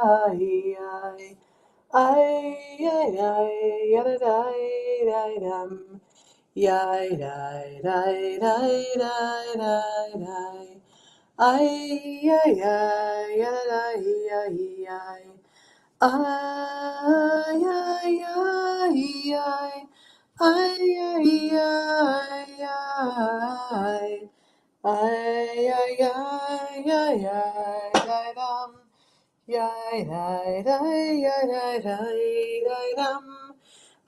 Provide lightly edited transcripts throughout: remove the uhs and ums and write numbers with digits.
ay, ay, ay, yada, day, day, dum. Yai, day, day, day, day, day, day. Ay, ay, ay, yada, day, ay, ay. Ay, ay, ay, ay. Ay, ay, ay, ay. Ay, ay, ay, ay, ay, day, dum. Yay, day, day, yay, day, day, day, dum.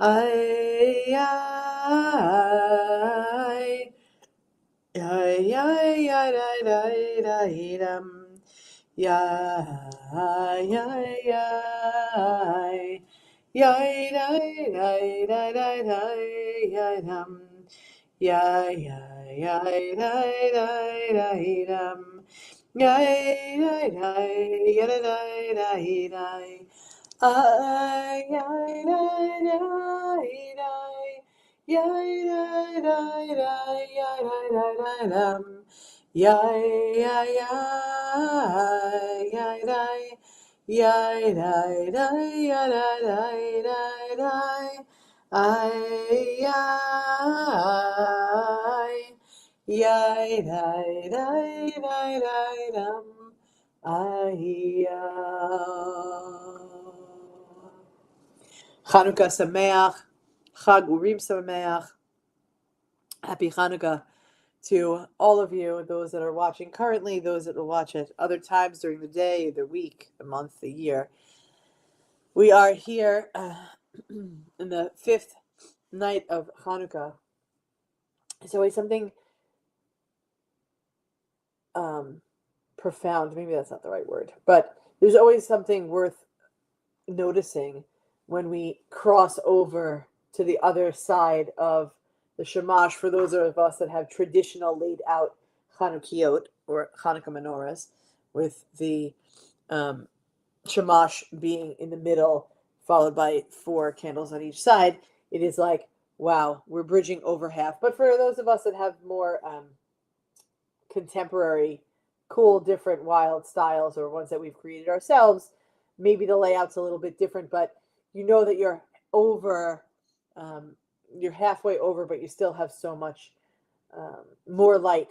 Ay, ay, yay, yay, yay, day, day, day, dum. Yay, yay, yay. Yay, day, day, day, day, day, yay, dum. Yay, yay, yay, day, day, day, dum. Yay, yay, yay, yada, day, day, day. Ay, yay, day, day, day. Yay, day, day, day, yay, day, day, day, dum. Yay, yay, yay, yay, day. Yay, day, day, yada, day, day, day. Ay, ay. Yay, day, day, day, day, dum. Chanukah Sameach, Chag Urim Sameach. Happy Chanukah to all of you, those that are watching currently, those that will watch at other times during the day, the week, the month, the year. We are here in the fifth night of Chanukah. It's always something profound. Maybe that's not the right word, but there's always something worth noticing when we cross over to the other side of the Shamash. For those of us that have traditional laid out Chanukiot or Hanukkah menorahs, with the Shamash being in the middle, followed by 4 candles on each side, it is like, wow, we're bridging over half. But for those of us that have more contemporary, cool, different, wild styles, or ones that we've created ourselves, maybe the layout's a little bit different, but you know that you're over, you're halfway over, but you still have so much more light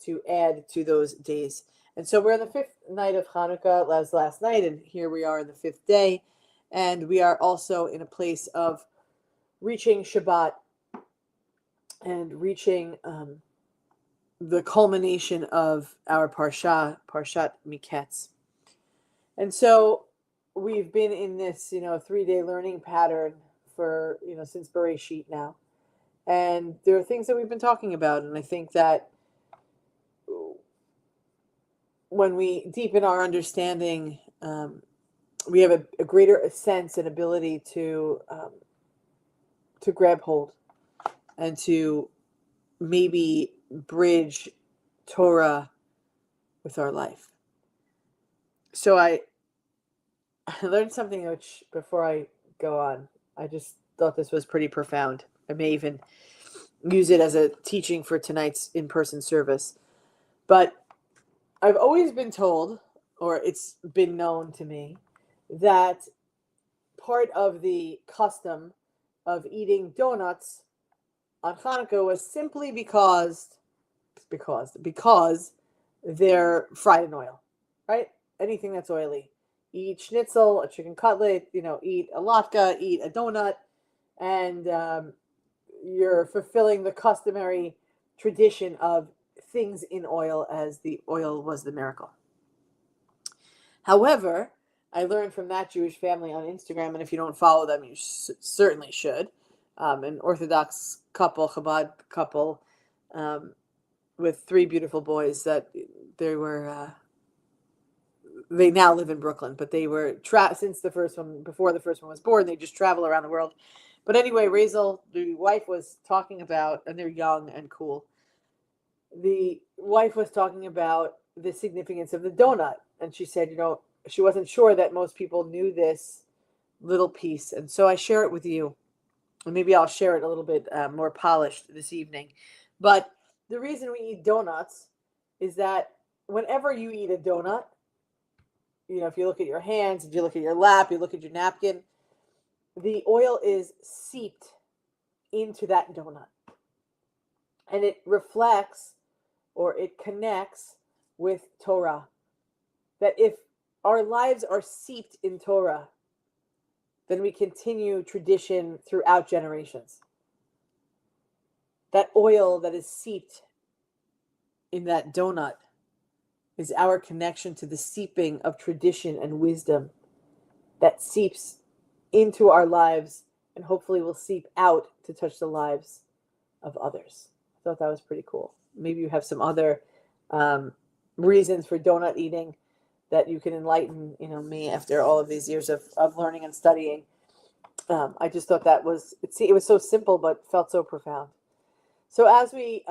to add to those days. And so we're on the 5th night of Hanukkah, last night, and here we are in the 5th day, and we are also in a place of reaching Shabbat and reaching the culmination of our Parshat Miketz. And so we've been in this, 3-day learning pattern for, since Bereshit now. And there are things that we've been talking about. And I think that when we deepen our understanding, we have a greater sense and ability to grab hold and to maybe bridge Torah with our life. So I learned something which, before I go on, I just thought this was pretty profound. I may even use it as a teaching for tonight's in-person service. But I've always been told, or it's been known to me, that part of the custom of eating donuts on Hanukkah was simply because they're fried in oil, right? Anything that's oily. Eat schnitzel, a chicken cutlet, eat a latke, eat a donut, and you're fulfilling the customary tradition of things in oil, as the oil was the miracle. However, I learned from that Jewish family on Instagram, and if you don't follow them, you certainly should. An Orthodox couple, Chabad couple, with 3 beautiful boys, that they now live in Brooklyn, but they were since before the first one was born, they just travel around the world. But anyway, Razel, the wife, was talking about, and they're young and cool. The wife was talking about the significance of the donut, and she said, she wasn't sure that most people knew this little piece, and so I share it with you, and maybe I'll share it a little bit more polished this evening. But the reason we eat donuts is that whenever you eat a donut, if you look at your hands, if you look at your lap, you look at your napkin, the oil is seeped into that donut. And it reflects or it connects with Torah. That if our lives are seeped in Torah, then we continue tradition throughout generations. That oil that is seeped in that donut is our connection to the seeping of tradition and wisdom that seeps into our lives and hopefully will seep out to touch the lives of others. I thought that was pretty cool. Maybe you have some other reasons for donut eating that you can enlighten, me after all of these years of learning and studying. I just thought that it was so simple, but felt so profound. So as we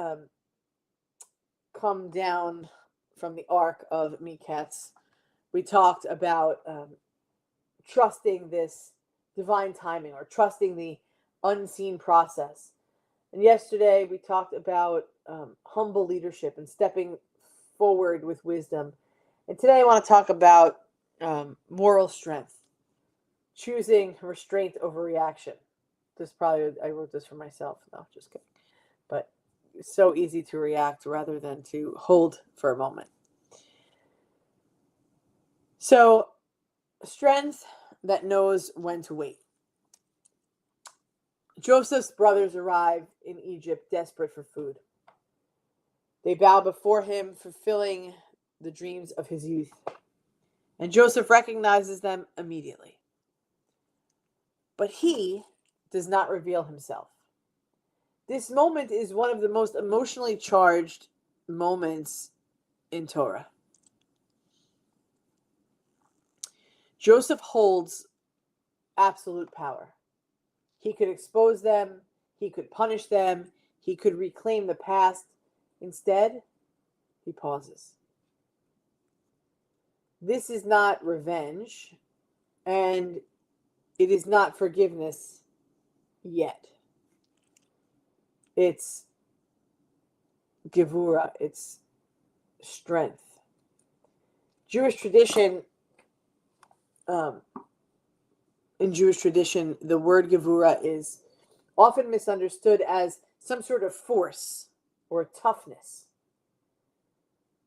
come down from the arc of Miketz, we talked about trusting this divine timing or trusting the unseen process. And yesterday we talked about humble leadership and stepping forward with wisdom. And today I want to talk about moral strength, choosing restraint over reaction. I wrote this for myself. No, just kidding. But it's so easy to react rather than to hold for a moment. So, strength that knows when to wait. Joseph's brothers arrive in Egypt desperate for food. They bow before him, fulfilling the dreams of his youth. And Joseph recognizes them immediately. But he does not reveal himself. This moment is one of the most emotionally charged moments in Torah. Joseph holds absolute power. He could expose them, he could punish them, he could reclaim the past. Instead, he pauses. This is not revenge, and it is not forgiveness yet. It's gevura, it's strength. Jewish tradition, in Jewish tradition, the word gevura is often misunderstood as some sort of force or toughness.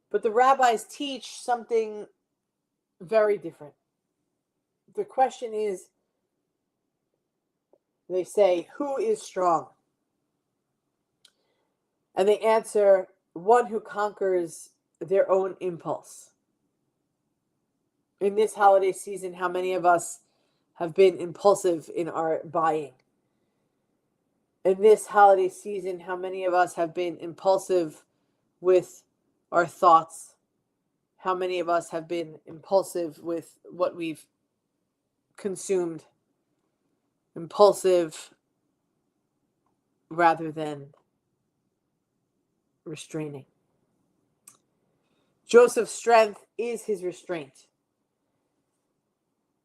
But the rabbis teach something very different. The question is, they say, who is strong? And they answer, one who conquers their own impulse. In this holiday season, how many of us have been impulsive in our buying? In this holiday season, how many of us have been impulsive with our thoughts? How many of us have been impulsive with what we've consumed? Impulsive rather than restraining. Joseph's strength is his restraint.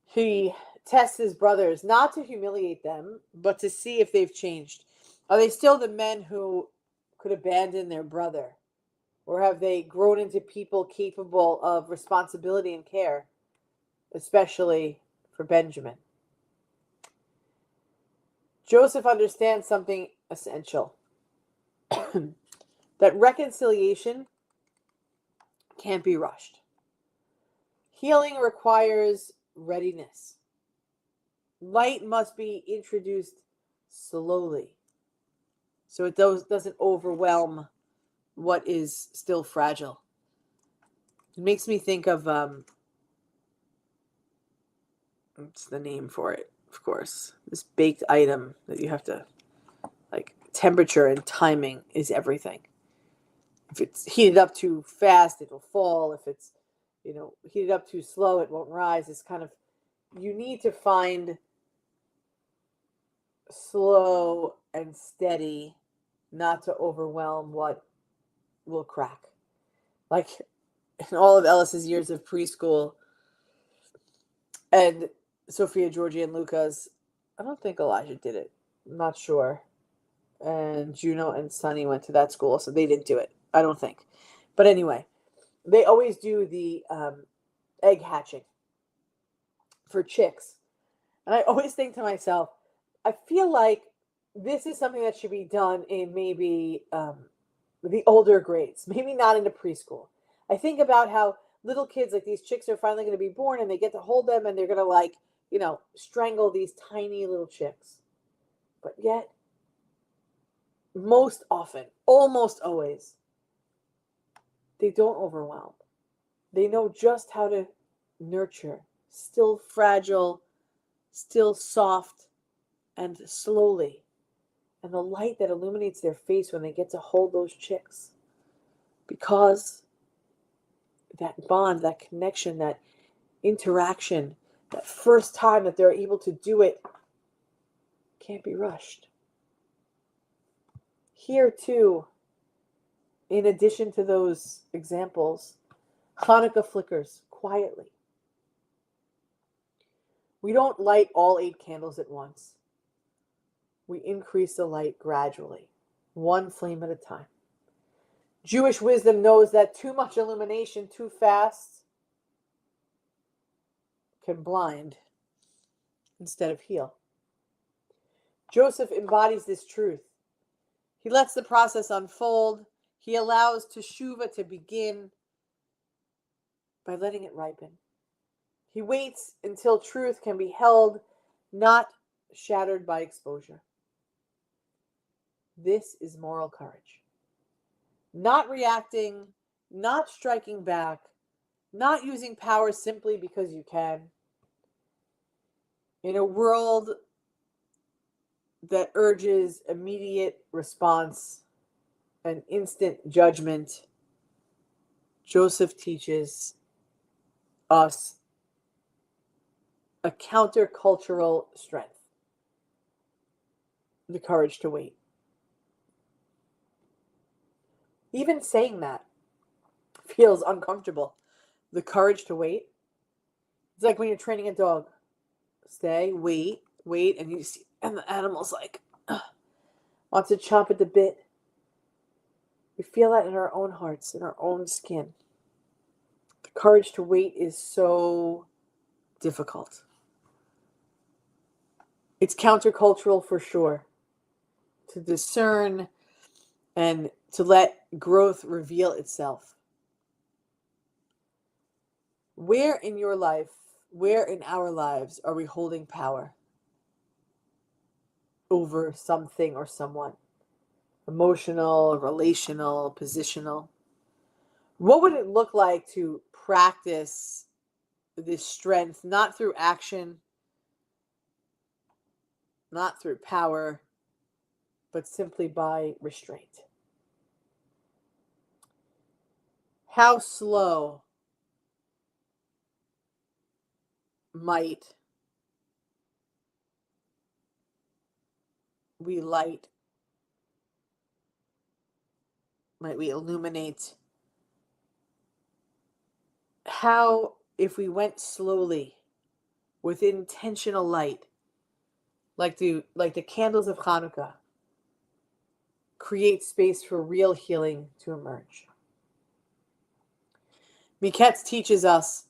He tests his brothers not to humiliate them, but to see if they've changed. Are they still the men who could abandon their brother? Or have they grown into people capable of responsibility and care, especially for Benjamin? Joseph understands something essential. That reconciliation can't be rushed. Healing requires readiness. Light must be introduced slowly so it doesn't overwhelm what is still fragile. It makes me think of what's the name for it? Of course, this baked item that you have to, like, temperature and timing is everything. If it's heated up too fast, it'll fall. If it's, heated up too slow, it won't rise. It's kind of, you need to find slow and steady, not to overwhelm what will crack. Like in all of Ellis's years of preschool and Sophia, Georgie, and Lucas, I don't think Elijah did it. I'm not sure. And Juno and Sunny went to that school, so they didn't do it. I don't think. But anyway, they always do the egg hatching. for chicks. And I always think to myself, I feel like this is something that should be done in maybe the older grades, maybe not into preschool. I think about how little kids, like these chicks, are finally going to be born and they get to hold them and they're going to, like, strangle these tiny little chicks. But yet, most often, almost always, they don't overwhelm. They know just how to nurture, still fragile, still soft, and slowly. And the light that illuminates their face when they get to hold those chicks. Because that bond, that connection, that interaction, that first time that they're able to do it can't be rushed. Here too, in addition to those examples, Hanukkah flickers quietly. We don't light all 8 candles at once. We increase the light gradually, one flame at a time. Jewish wisdom knows that too much illumination too fast can blind instead of heal. Joseph embodies this truth. He lets the process unfold. He allows teshuvah to begin by letting it ripen. He waits until truth can be held, not shattered by exposure. This is moral courage. Not reacting, not striking back, not using power simply because you can. In a world that urges immediate response and instant judgment, Joseph teaches us a countercultural strength, the courage to wait. Even saying that feels uncomfortable. The courage to wait. It's like when you're training a dog. Stay, wait, and you see, and the animal's like, wants to chomp at the bit. We feel that in our own hearts, in our own skin. The courage to wait is so difficult. It's countercultural for sure. To discern and to let growth reveal itself. Where in your life, where in our lives are we holding power over something or someone? Emotional, relational, positional. What would it look like to practice this strength, not through action, not through power, but simply by restraint? How slow might we light, might we illuminate? How, if we went slowly with intentional light, like the candles of Hanukkah, create space for real healing to emerge? Miketz teaches us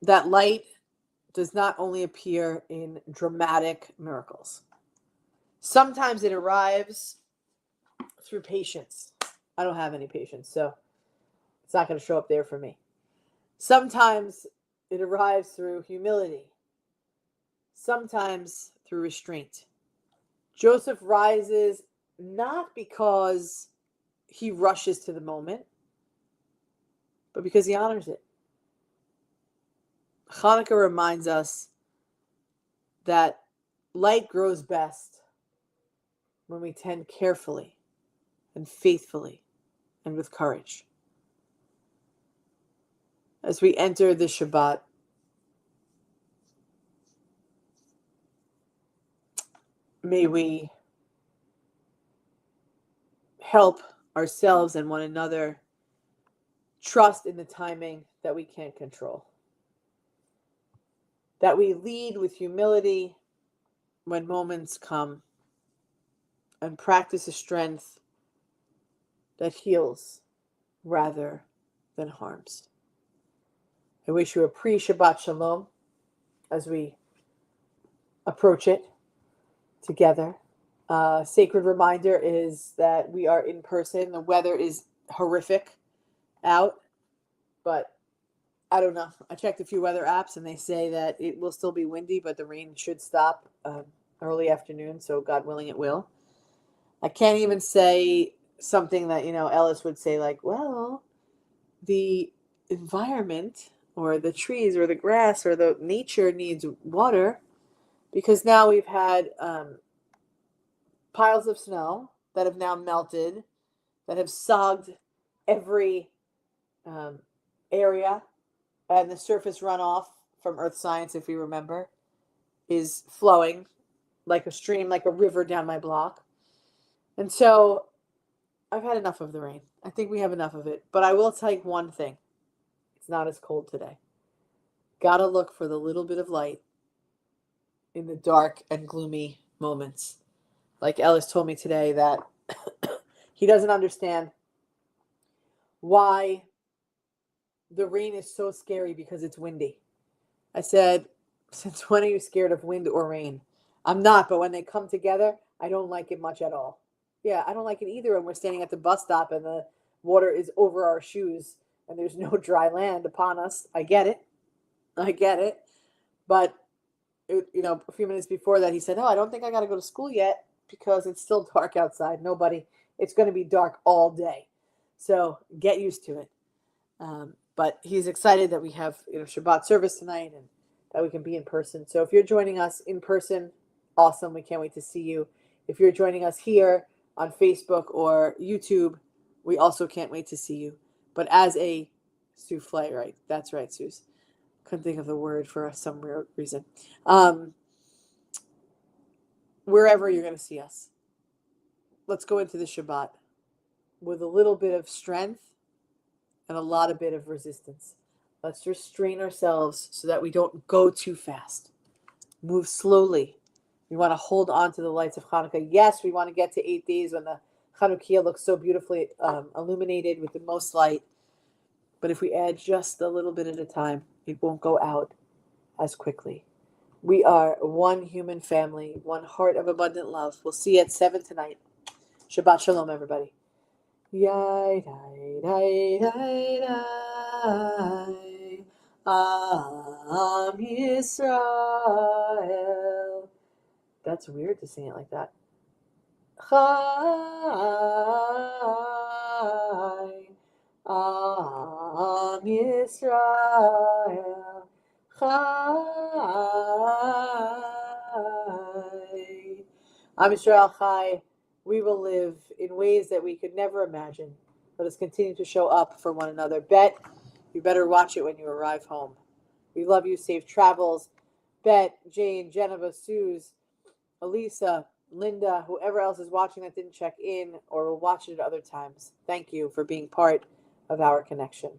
that light does not only appear in dramatic miracles. Sometimes it arrives through patience. I don't have any patience, so it's not going to show up there for me. Sometimes it arrives through humility. Sometimes through restraint. Joseph rises not because he rushes to the moment, but because he honors it. Hanukkah reminds us that light grows best when we tend carefully and faithfully and with courage. As we enter the Shabbat, may we help ourselves and one another trust in the timing that we can't control. That we lead with humility when moments come and practice a strength that heals rather than harms. I wish you a pre-Shabbat Shalom. as we approach it together. Sacred reminder is that we are in person. The weather is horrific out, but I don't know. I checked a few weather apps and they say that it will still be windy, but the rain should stop early afternoon. So, God willing, it will. I can't even say something that, Ellis would say, like, well, the environment or the trees or the grass or the nature needs water, because now we've had piles of snow that have now melted, that have sogged every area, and the surface runoff from earth science, if you remember, is flowing like a stream, like a river down my block. And so I've had enough of the rain. I think we have enough of it. But I will tell you one thing. It's not as cold today. Gotta look for the little bit of light in the dark and gloomy moments. Like Ellis told me today that he doesn't understand why the rain is so scary because it's windy. I said, since when are you scared of wind or rain? I'm not, but when they come together, I don't like it much at all. Yeah, I don't like it either when we're standing at the bus stop and the water is over our shoes and there's no dry land upon us. I get it. I get it. But, a few minutes before that, he said, oh, I don't think I got to go to school yet because it's still dark outside. It's going to be dark all day. So get used to it. But he's excited that we have Shabbat service tonight and that we can be in person. So if you're joining us in person, awesome. We can't wait to see you. If you're joining us here on Facebook or YouTube, we also can't wait to see you. But as a souffle, right? That's right, Suze. Couldn't think of the word for some reason. Wherever you're going to see us, let's go into the Shabbat with a little bit of strength and a lot of bit of resistance. Let's restrain ourselves so that we don't go too fast. Move slowly. We want to hold on to the lights of Hanukkah. Yes, we want to get to 8 days when the Chanukiah looks so beautifully illuminated with the most light. But if we add just a little bit at a time, it won't go out as quickly. We are one human family, one heart of abundant love. We'll see you at 7 tonight. Shabbat shalom, everybody. Yai, dai, dai, dai, dai. Am Yisrael. That's weird to sing it like that. Chai. Am Yisrael. Chai. Am Yisrael Chai. We will live in ways that we could never imagine. Let us continue to show up for one another. Bet, you better watch it when you arrive home. We love you. Safe travels. Bet, Jane, Geneva, Suze, Elisa, Linda, whoever else is watching that didn't check in or will watch it at other times. Thank you for being part of our connection.